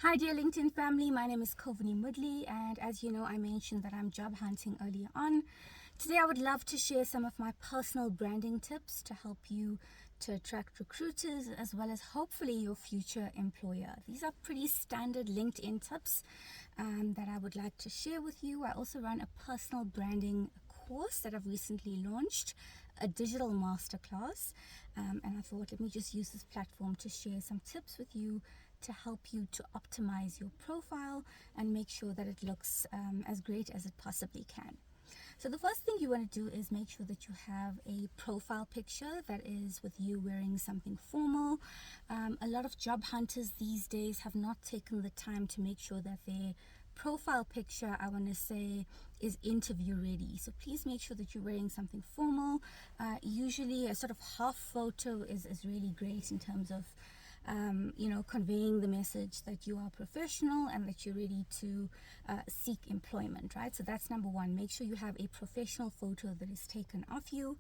Hi dear LinkedIn family, my name is Kovani Mudley, and as you know, I mentioned that I'm job hunting earlier on. Today I would love to share some of my personal branding tips to help you to attract recruiters as well as hopefully your future employer. These are pretty standard LinkedIn tips that I would like to share with you. I also run a personal branding course that I've recently launched, a digital masterclass, and I thought let me just use this platform to share some tips with you to help you to optimize your profile and make sure that it looks as great as it possibly can. So the first thing you want to do is make sure that you have a profile picture that is with you wearing something formal. A lot of job hunters these days have not taken the time to make sure that their profile picture, I want to say, is interview ready. So please make sure that you're wearing something formal. Usually a sort of half photo is really great in terms of conveying the message that you are professional and that you're ready to seek employment, right? So that's number one. Make sure you have a professional photo that is taken of you.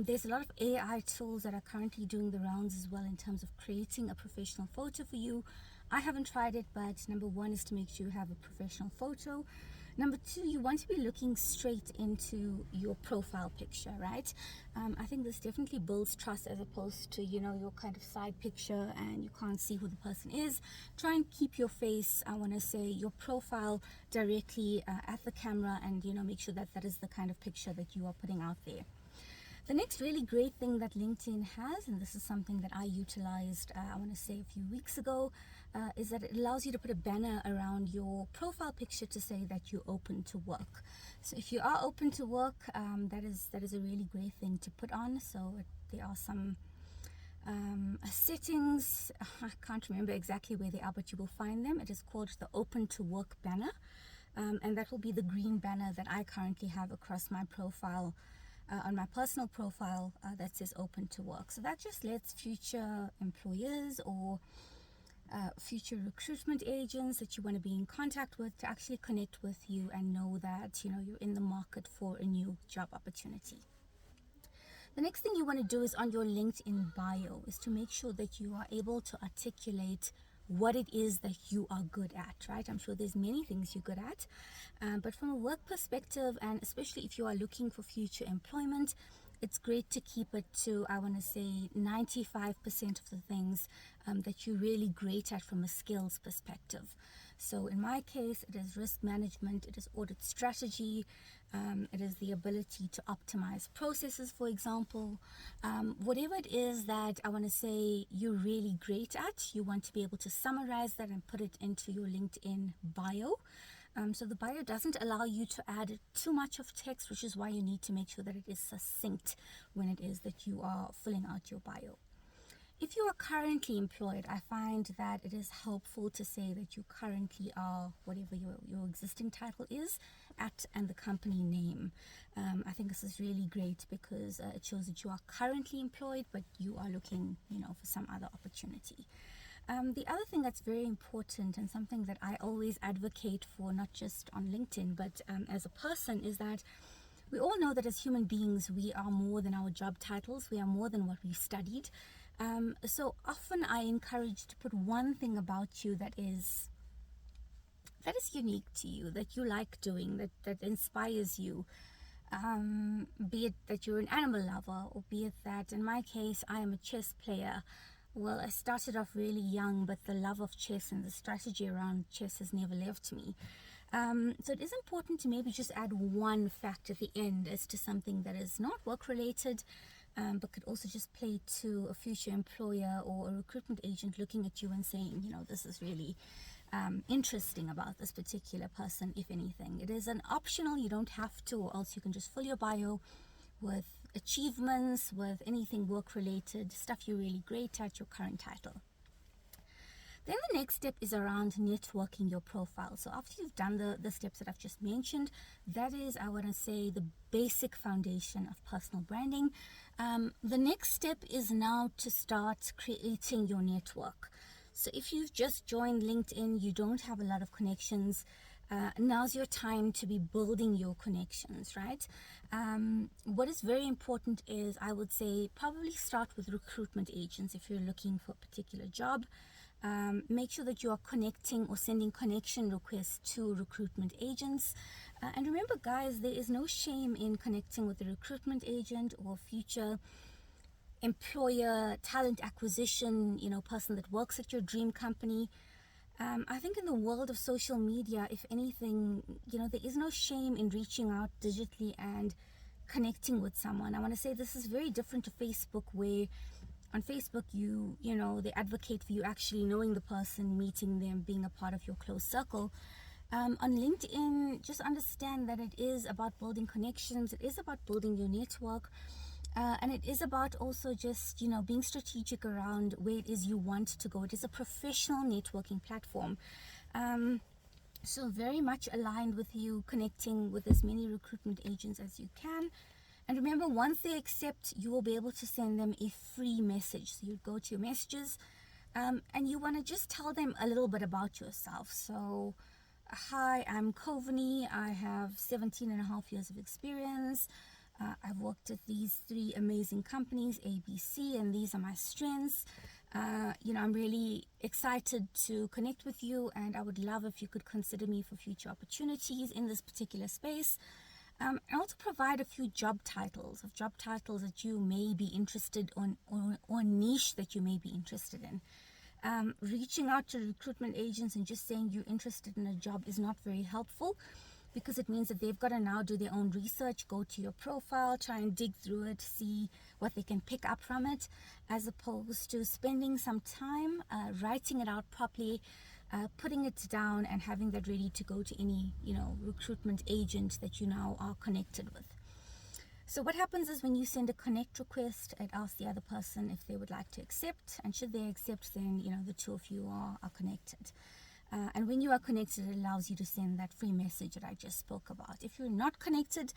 There's a lot of AI tools that are currently doing the rounds as well in terms of creating a professional photo for you. I haven't tried it, but number one is to make sure you have a professional photo. Number two, you want to be looking straight into your profile picture, right? I think this definitely builds trust as opposed to, your kind of side picture and you can't see who the person is. Try and keep your face, I want to say, your profile directly at the camera and, make sure that that is the kind of picture that you are putting out there. The next really great thing that LinkedIn has, and this is something that I utilized, I want to say a few weeks ago, is that it allows you to put a banner around your profile picture to say that you're open to work. So if you are open to work, that is a really great thing to put on. So there are some settings, I can't remember exactly where they are, but you will find them. It is called the open to work banner, and that will be the green banner that I currently have across my profile. On my personal profile that says open to work. So that just lets future employers or future recruitment agents that you want to be in contact with to actually connect with you and know that you're in the market for a new job opportunity. The next thing you want to do is on your LinkedIn bio is to make sure that you are able to articulate what it is that you are good at, right? I'm sure there's many things you're good at, but from a work perspective, and especially if you are looking for future employment, it's great to keep it to, I want to say, 95% of the things that you're really great at from a skills perspective. So in my case, it is risk management, it is audit strategy, it is the ability to optimize processes, for example. Whatever it is that I want to say you're really great at, you want to be able to summarize that and put it into your LinkedIn bio. So the bio doesn't allow you to add too much of text, which is why you need to make sure that it is succinct when it is that you are filling out your bio. If you are currently employed, I find that it is helpful to say that you currently are whatever your existing title is at and the company name. I think this is really great because it shows that you are currently employed, but you are looking, for some other opportunity. The other thing that's very important and something that I always advocate for, not just on LinkedIn, but as a person, is that we all know that as human beings, we are more than our job titles. We are more than what we studied. So often I encourage to put one thing about you that is unique to you, that you like doing, that inspires you. Be it that you're an animal lover, or be it that, in my case, I am a chess player. Well, I started off really young, but the love of chess and the strategy around chess has never left me. So it is important to maybe just add one fact at the end as to something that is not work-related, but could also just play to a future employer or a recruitment agent looking at you and saying, this is really interesting about this particular person, if anything. It is an optional, you don't have to, or else you can just fill your bio with achievements, with anything work-related, stuff you're really great at, your current title. Then the next step is around networking your profile. So after you've done the steps that I've just mentioned, that is, I want to say, the basic foundation of personal branding. The next step is now to start creating your network. So if you've just joined LinkedIn, you don't have a lot of connections, now's your time to be building your connections, right? What is very important is, I would say, probably start with recruitment agents if you're looking for a particular job. Make sure that you are connecting or sending connection requests to recruitment agents. And remember, guys, there is no shame in connecting with a recruitment agent or future employer, talent acquisition, person that works at your dream company. I think in the world of social media, if anything, there is no shame in reaching out digitally and connecting with someone. I want to say this is very different to Facebook, where on Facebook, they advocate for you actually knowing the person, meeting them, being a part of your close circle. On LinkedIn, just understand that it is about building connections. It is about building your network. And it is about also just, being strategic around where it is you want to go. It is a professional networking platform. So very much aligned with you connecting with as many recruitment agents as you can. And remember, once they accept, you will be able to send them a free message. So you go to your messages and you want to just tell them a little bit about yourself. So, hi, I'm Kovani. I have 17 and a half years of experience. I've worked at these 3 amazing companies, ABC, and these are my strengths. I'm really excited to connect with you, and I would love if you could consider me for future opportunities in this particular space. And also provide a few job titles that you may be interested in, or niche that you may be interested in. Reaching out to recruitment agents and just saying you're interested in a job is not very helpful, because it means that they've got to now do their own research, go to your profile, try and dig through it, see what they can pick up from it, as opposed to spending some time writing it out properly, putting it down, and having that ready to go to any recruitment agent that you now are connected with. So what happens is, when you send a connect request, it asks the other person if they would like to accept, and should they accept, then the two of you are connected. And when you are connected, it allows you to send that free message that I just spoke about. If you're not connected,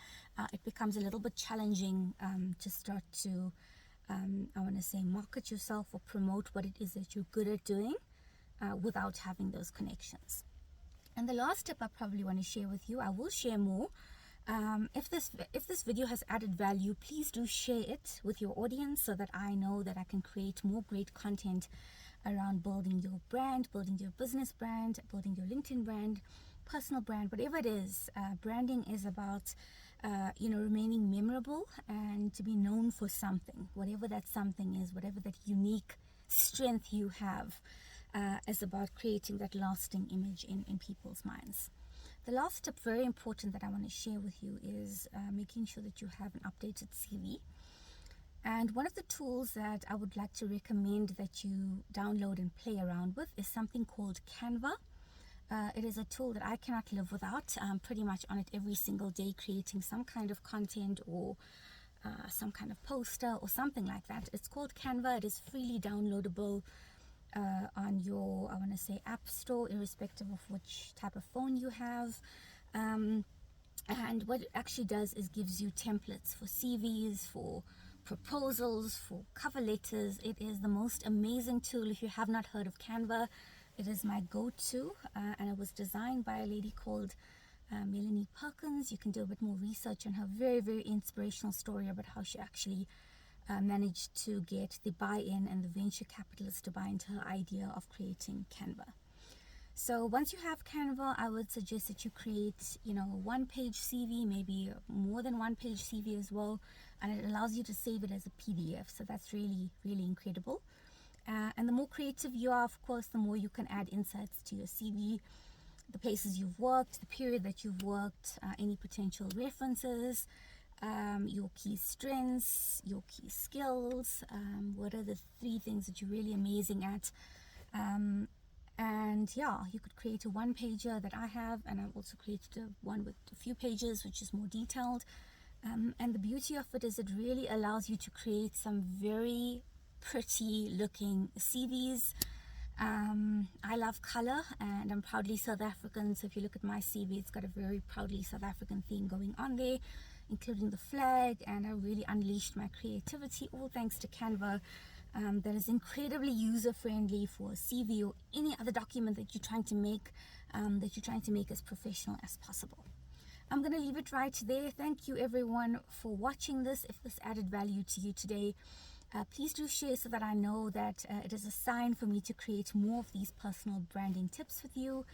it becomes a little bit challenging to start to, market yourself or promote what it is that you're good at doing without having those connections. And the last tip I probably want to share with you, I will share more. If this video has added value, please do share it with your audience, so that I know that I can create more great content around building your brand, building your business brand, building your LinkedIn brand, personal brand, whatever it is. Branding is about, remaining memorable and to be known for something, whatever that something is, whatever that unique strength you have, is about creating that lasting image in people's minds. The last tip, very important, that I want to share with you is making sure that you have an updated CV. And one of the tools that I would like to recommend that you download and play around with is something called Canva. It is a tool that I cannot live without. I'm pretty much on it every single day, creating some kind of content or some kind of poster or something like that. It's called Canva. It is freely downloadable on your, App Store, irrespective of which type of phone you have. And what it actually does is gives you templates for CVs, for proposals, for cover letters. It is the most amazing tool. If you have not heard of Canva, it is my go-to, and it was designed by a lady called Melanie Perkins. You can do a bit more research on her very, very inspirational story about how she actually managed to get the buy-in and the venture capitalists to buy into her idea of creating Canva. So once you have Canva, I would suggest that you create, a one-page CV, maybe more than one-page CV as well, and it allows you to save it as a PDF. So that's really, really incredible. And the more creative you are, of course, the more you can add insights to your CV, the places you've worked, the period that you've worked, any potential references, your key strengths, your key skills, what are the 3 things that you're really amazing at. And yeah, you could create a one-pager that I have, and I've also created one with a few pages, which is more detailed. And the beauty of it is it really allows you to create some very pretty looking CVs. I love color, and I'm proudly South African, so if you look at my CV, it's got a very proudly South African theme going on there, including the flag, and I really unleashed my creativity, all thanks to Canva. That is incredibly user-friendly for a CV or any other document that you're trying to make, as professional as possible. I'm going to leave it right there. Thank you everyone for watching this. If this added value to you today, Please do share so that I know that it is a sign for me to create more of these personal branding tips with you.